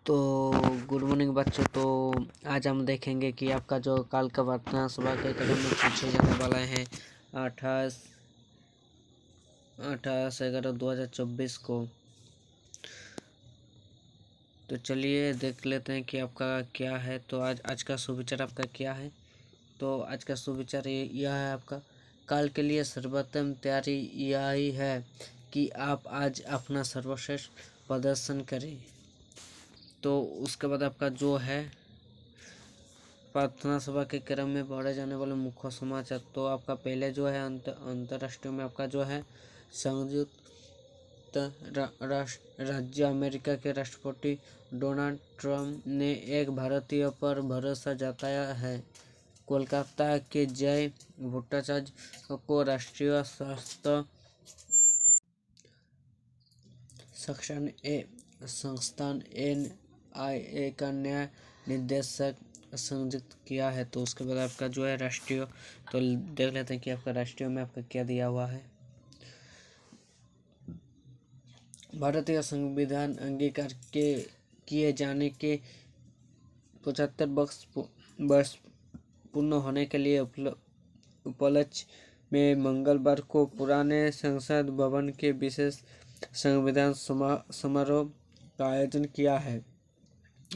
तो good morning बच्चों। तो आज हम देखेंगे कि आपका जो कल का प्रार्थना सभा के क्रम में पूछे जाने वाला है 28/11/2024 को। तो चलिए देख लेते हैं कि आपका क्या है। तो आज का सुविचार आपका क्या है। तो आज का सुविचार यह है आपका, कल के लिए सर्वोत्तम तैयारी यही है कि आप आज अपना सर्वश्रेष्ठ प्रदर्शन करें। तो उसके बाद आपका जो है प्रार्थना सभा के क्रम में पढ़े जाने वाले मुख्य समाचार। तो आपका पहले जो है अंतर्राष्ट्रीय में आपका जो है संयुक्त राज्य अमेरिका के राष्ट्रपति डोनाल्ड ट्रंप ने एक भारतीय पर भरोसा जताया है। कोलकाता के जय भट्टाचार्य को राष्ट्रीय स्वास्थ्य संस्थान NIA का नया निदेशक संयुक्त किया है। तो उसके बाद आपका जो है राष्ट्रीय, तो देख लेते हैं कि आपका राष्ट्रीय में आपका क्या दिया हुआ है। भारतीय संविधान अंगीकार के किए जाने के 75 वर्ष पूर्ण होने के लिए उपलक्ष्य में मंगलवार को पुराने संसद भवन के विशेष संविधान समारोह का आयोजन किया है।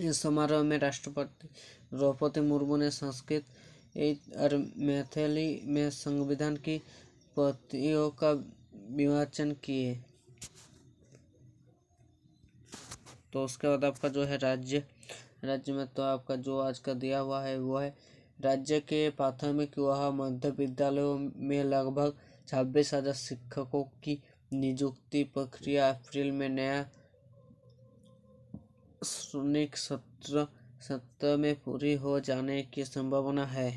इस समारोह में राष्ट्रपति द्रौपदी मुर्मू ने संस्कृत और मैथिली में संविधान की प्रतियों का विमोचन किए। तो उसके बाद आपका जो है राज्य में तो आपका जो आज का दिया हुआ है वो है, राज्य के प्राथमिक व मध्य विद्यालयों में लगभग 26,000 शिक्षकों की नियुक्ति प्रक्रिया अप्रैल में नया शैक्षणिक सत्र में पूरी हो जाने की संभावना है।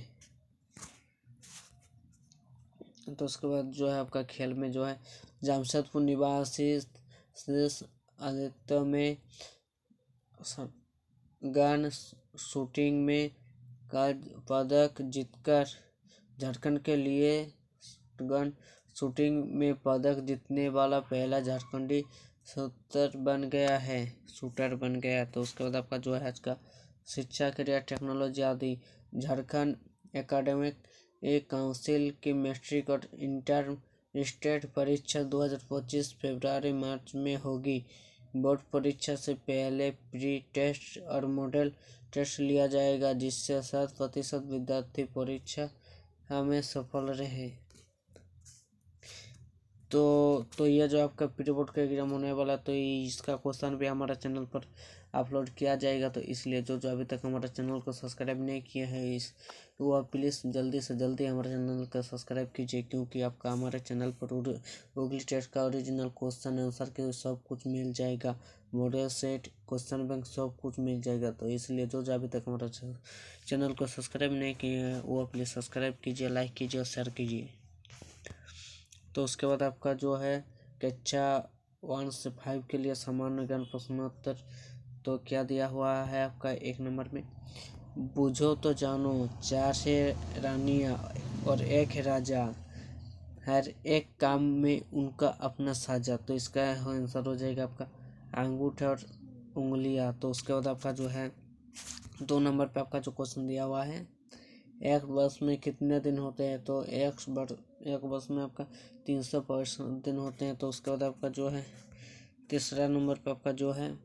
तो उसके बाद जो है आपका खेल में जो है जमशेदपुर निवासी आदित्य में गन शूटिंग में पदक जीतकर झारखंड के लिए गन शूटिंग में पदक जीतने वाला पहला झारखंडी शूटर बन गया। तो उसके बाद आपका जो है आज का शिक्षा क्रिया टेक्नोलॉजी आदि झारखंड एकेडमिक काउंसिल की मैट्रिक और इंटर स्टेट परीक्षा 2025 फरवरी मार्च में होगी। बोर्ड परीक्षा से पहले प्री टेस्ट और मॉडल टेस्ट लिया जाएगा, जिससे 60% विद्यार्थी परीक्षा में सफल रहे। तो यह जो आपका प्री बोर्ड का एग्जाम होने वाला, तो इसका क्वेश्चन भी हमारा चैनल पर अपलोड किया जाएगा। तो इसलिए जो अभी तक हमारा चैनल को सब्सक्राइब नहीं किया है वो आप प्लीज़ जल्दी से जल्दी हमारे चैनल को सब्सक्राइब कीजिए, क्योंकि आपका हमारे चैनल पर गूगल टेस्ट का ओरिजिनल क्वेश्चन आंसर के सब कुछ मिल जाएगा, मॉडल सेट, क्वेश्चन बैंक सब कुछ मिल जाएगा। तो इसलिए जो अभी तक हमारा चैनल को सब्सक्राइब नहीं किए हैं वो प्लीज़ सब्सक्राइब कीजिए, लाइक कीजिए और शेयर कीजिए। तो उसके बाद आपका जो है कक्षा 1 से 5 के लिए सामान्य ज्ञान प्रश्नोत्तर। तो क्या दिया हुआ है आपका 1 नंबर में, बूझो तो जानो 4 रानियां और 1 राजा, हर एक काम में उनका अपना साझा। तो इसका आंसर हो जाएगा आपका अंगूठा और उंगलियां। तो उसके बाद आपका जो है 2 नंबर पे आपका जो क्वेश्चन दिया हुआ है, एक वर्ष में कितने दिन होते हैं। तो एक वर्ष में आपका 365 दिन होते हैं। तो उसके बाद आपका जो है 3 नंबर पे आपका जो है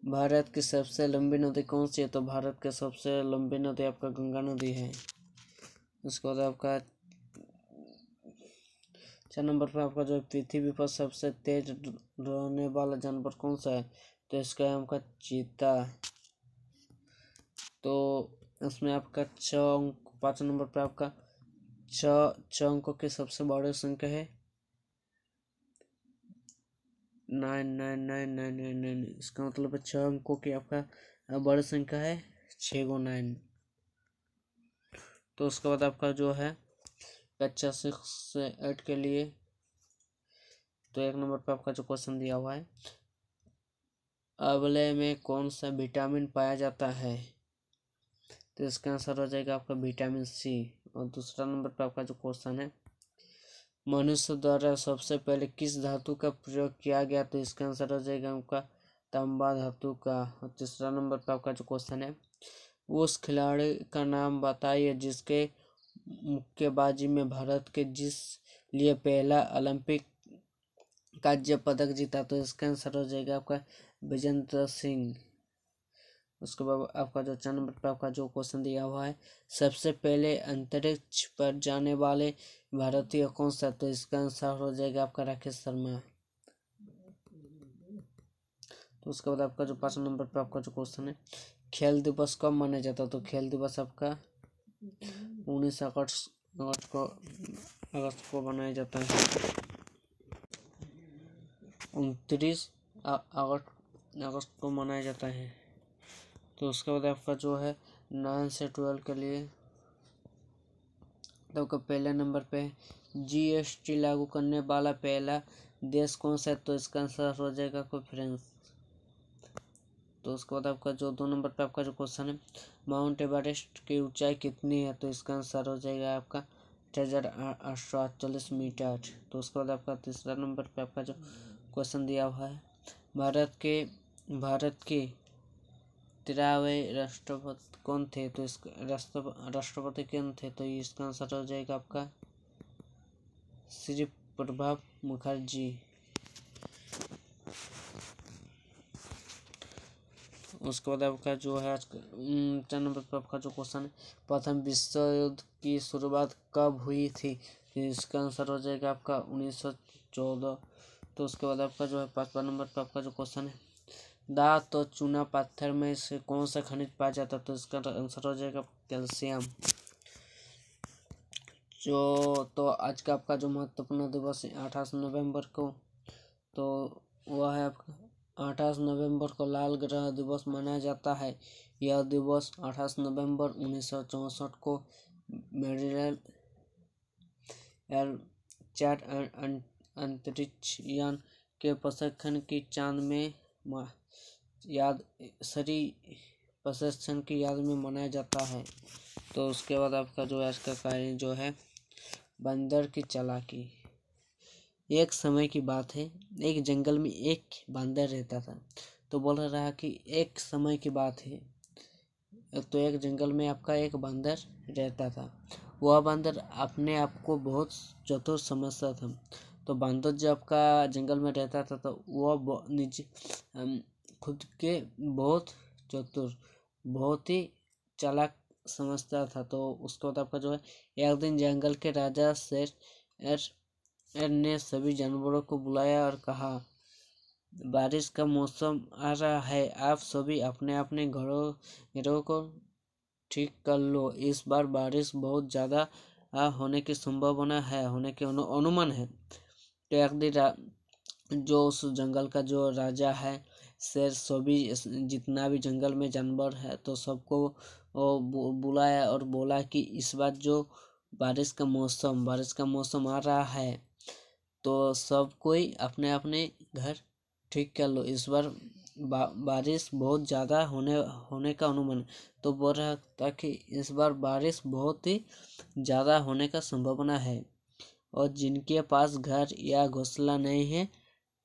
भारत की सबसे लंबी नदी कौन सी है। तो भारत की सबसे लंबी नदी आपका गंगा नदी है। उसके बाद आपका 4 नंबर पे आपका जो पृथ्वी पर सबसे तेज दौड़ने वाला जानवर कौन सा है। तो इसका है आपका चीता। तो इसमें आपका 5 नंबर पे आपका 6 अंकों की सबसे बड़ी संख्या है 99999। इसका मतलब 6 अंकों की आपका बड़ी संख्या है 6 × 9। तो उसके बाद आपका जो है कक्षा 6 से 8 के लिए, तो 1 नंबर पे आपका जो क्वेश्चन दिया हुआ है, आंवले में कौन सा विटामिन पाया जाता है। तो इसका आंसर हो जाएगा आपका विटामिन C। और दूसरा नंबर पे आपका जो क्वेश्चन है, मनुष्य द्वारा सबसे पहले किस धातु का प्रयोग किया गया। तो इसका आंसर हो जाएगा आपका तांबा धातु का। और तीसरा नंबर पे आपका जो क्वेश्चन है, उस खिलाड़ी का नाम बताइए जिसके मुक्केबाजी में भारत के जिस लिए पहला ओलंपिक कांस्य पदक जीता। तो इसका आंसर हो जाएगा आपका विजेंद्र सिंह। उसके बाद आपका जो 4 नंबर पर आपका जो क्वेश्चन दिया हुआ है, सबसे पहले अंतरिक्ष पर जाने वाले भारतीय कौन सा। तो इसका आंसर हो जाएगा आपका राकेश शर्मा। तो उसके बाद आपका जो 5 नंबर पर आपका जो क्वेश्चन है, खेल दिवस कब मनाया जाता है। तो खेल दिवस आपका 19 अगस्त को मनाया जाता है। 29 अगस्त को मनाया जाता है। तो उसके बाद आपका जो है 9 से 12 के लिए, तो आपका पहले नंबर पे GST लागू करने वाला पहला देश कौन सा है। तो इसका आंसर हो जाएगा फ्रांस। तो उसके बाद आपका जो 2 नंबर पे आपका जो क्वेश्चन है, माउंट एवरेस्ट की ऊंचाई कितनी है। तो इसका आंसर हो जाएगा आपका 8,848 मीटर। तो उसके बाद आपका तीसरा नंबर पे आपका जो क्वेश्चन दिया हुआ है, भारत के 13वें राष्ट्रपति कौन थे। तो इसका राष्ट्रपति कौन थे। तो इसका आंसर हो जाएगा आपका श्री प्रणब मुखर्जी। उसके बाद आपका जो है आज 4 नंबर पर आपका जो क्वेश्चन है, प्रथम विश्व युद्ध की शुरुआत कब हुई थी। तो इसका आंसर हो जाएगा आपका 1914। तो उसके बाद आपका जो है 5वां नंबर पर आपका जो क्वेश्चन है, धातु और चूना पत्थर में से कौन सा खनिज पाया जाता है। तो इसका आंसर हो जाएगा कैल्शियम। तो आज का आपका जो महत्वपूर्ण दिवस है 28 नवंबर को, तो वह है आपका 28 नवंबर को लाल ग्रह दिवस मनाया जाता है। यह दिवस 28 नवंबर 1964 को मेरीलैंड एयरचैट अंतरिक्ष यान के प्रशिक्षण की चांद में प्रशिक्षण की याद में मनाया जाता है। तो उसके बाद आपका जो आज का कार्य जो है, बंदर की चालाकी। एक समय की बात है, एक जंगल में एक बंदर रहता था। तो बोल रहा कि एक समय की बात है, तो एक जंगल में आपका एक बंदर रहता था। वह बंदर अपने आप को बहुत चतुर समझता था। तो बंदर जब आपका जंगल में रहता था तो वह निज खुद के बहुत चतुर, बहुत ही चालाक समझता था। तो उसके बाद आपका जो है, एक दिन जंगल के राजा शेर ने सभी जानवरों को बुलाया और कहा, बारिश का मौसम आ रहा है, आप सभी अपने अपने घरों को ठीक कर लो। इस बार बारिश बहुत ज़्यादा होने की संभावना है, होने के अनुमान है। तो एक दिन जो उस जंगल का जो राजा है, शेर सभी जितना भी जंगल में जानवर है तो सबको बुलाया और बोला कि इस बार जो बारिश का मौसम आ रहा है, तो सब कोई अपने अपने घर ठीक कर लो। इस बार बारिश बहुत ज़्यादा होने का अनुमान। तो बोल रहा था कि इस बार बारिश बहुत ही ज़्यादा होने का संभावना है, और जिनके पास घर या घोंसला नहीं है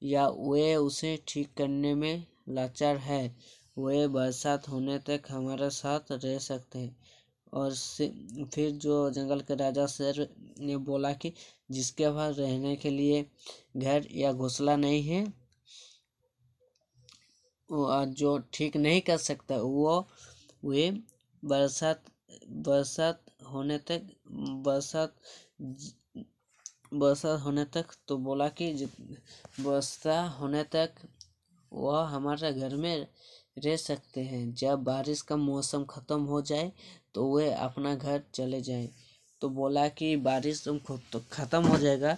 या वे उसे ठीक करने में लाचार है, वे बरसात होने तक हमारे साथ रह सकते हैं। और फिर जो जंगल के राजा शेर ने बोला कि जिसके पास रहने के लिए घर या घोंसला नहीं है, जो ठीक नहीं कर सकता, वे बरसात होने तक तो बोला कि बरसात होने तक वह हमारे घर में रह सकते हैं। जब बारिश का मौसम खत्म हो जाए तो वे अपना घर चले जाएं। तो बोला कि बारिश खत्म हो जाएगा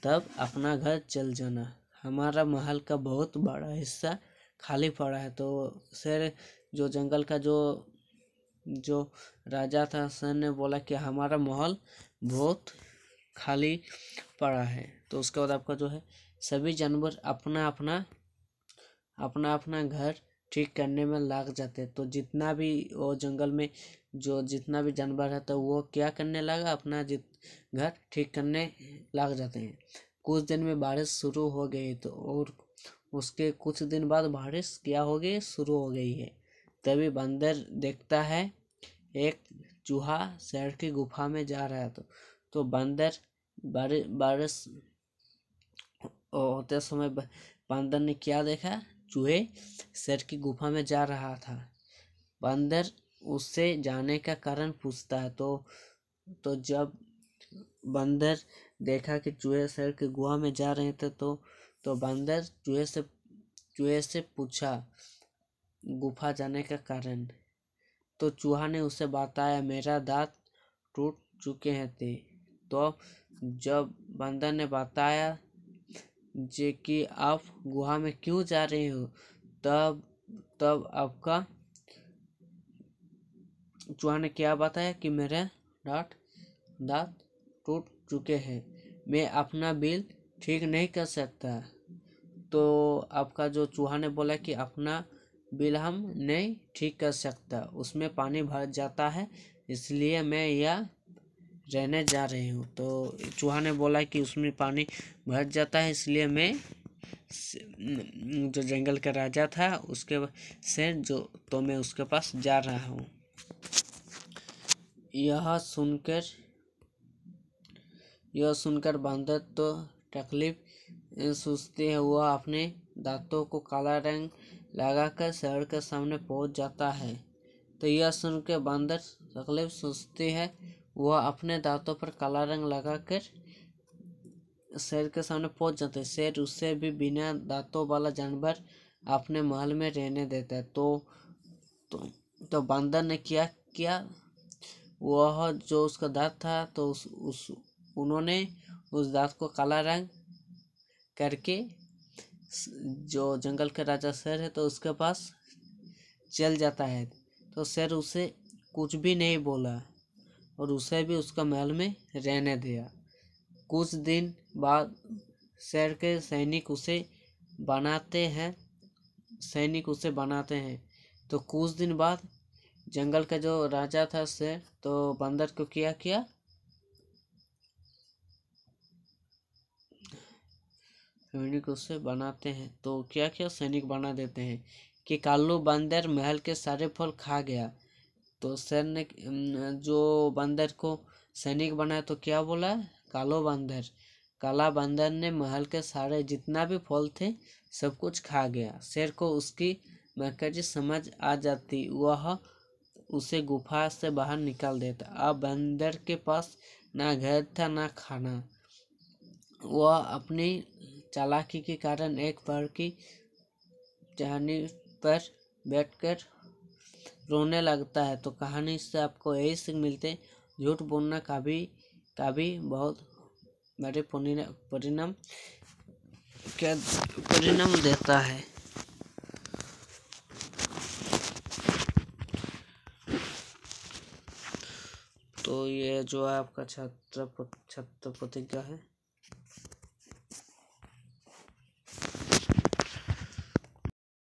तब अपना घर चल जाना, हमारा महल का बहुत बड़ा हिस्सा खाली पड़ा है। तो शेर जो जंगल का जो राजा था, शेर ने बोला कि हमारा महल बहुत खाली पड़ा है। तो उसके बाद आपका जो है, सभी जानवर अपना अपना घर ठीक करने में लग जाते। तो जितना भी वो जंगल में जितना भी जानवर है, तो वो क्या करने लगा, अपना घर ठीक करने लग जाते हैं। कुछ दिन में बारिश शुरू हो गई, तो और उसके कुछ दिन बाद बारिश क्या हो गई, शुरू हो गई है। तभी बंदर देखता है एक चूहा शेर की गुफा में जा रहा है। तो बंदर बारिश होते समय बंदर ने क्या देखा, चूहे शेर की गुफा में जा रहा था। बंदर उससे जाने का कारण पूछता है। तो जब बंदर देखा कि चूहे शेर की गुफा में जा रहे थे तो बंदर चूहे से पूछा गुफा जाने का कारण। तो चूहा ने उसे बताया मेरा दांत टूट चुके हैं थे। तो जब बंदर ने बताया जे कि आप गुहा में क्यों जा रहे हो, तब आपका चूहा ने क्या बताया कि मेरे दांत टूट चुके हैं, मैं अपना बिल ठीक नहीं कर सकता। तो आपका जो चूहा ने बोला कि अपना बिल हम नहीं ठीक कर सकता, उसमें पानी भर जाता है, इसलिए मैं यह रहने जा रही हूँ। तो चूहा ने बोला कि उसमें पानी भर जाता है, इसलिए मैं जो जंगल का राजा था उसके से तो मैं उसके पास जा रहा हूँ। यह सुनकर बंदर तो तकलीफ सोचती है। वह अपने दांतों को काला रंग लगाकर शेर के सामने पहुंच जाता है। तो यह सुनकर बंदर तकलीफ सोचती है, वह अपने दांतों पर काला रंग लगाकर शेर के सामने पहुंच जाते हैं। शेर उससे भी बिना दांतों वाला जानवर अपने महल में रहने देता है। तो बंदर ने क्या किया, वह जो उसका दांत था तो उन्होंने उस दांत को काला रंग करके जो जंगल के राजा शेर है तो उसके पास चल जाता है। तो शेर उसे कुछ भी नहीं बोला और उसे भी उसका महल में रहने दिया। कुछ दिन बाद शेर के सैनिक उसे बनाते हैं। तो कुछ दिन बाद जंगल का जो राजा था शेर, तो बंदर को क्या किया, सैनिक उसे बनाते हैं। तो क्या किया, सैनिक बना देते हैं कि कालू बंदर महल के सारे फल खा गया। तो शेर ने जो बंदर को सैनिक बनाया तो क्या बोला, काला बंदर ने महल के सारे जितना भी फल थे सब कुछ खा गया। शेर को उसकी मकड़ी समझ आ जाती, वह उसे गुफा से बाहर निकाल देता। अब बंदर के पास ना घर था ना खाना। वह अपनी चालाकी के कारण एक पेड़ की टहनी पर बैठकर रोने लगता है। तो कहानी से आपको यही सीख मिलते, झूठ बोलना कभी बहुत बड़े परिणाम देता है। तो ये जो है आपका छत्र प्रतिज्ञा है।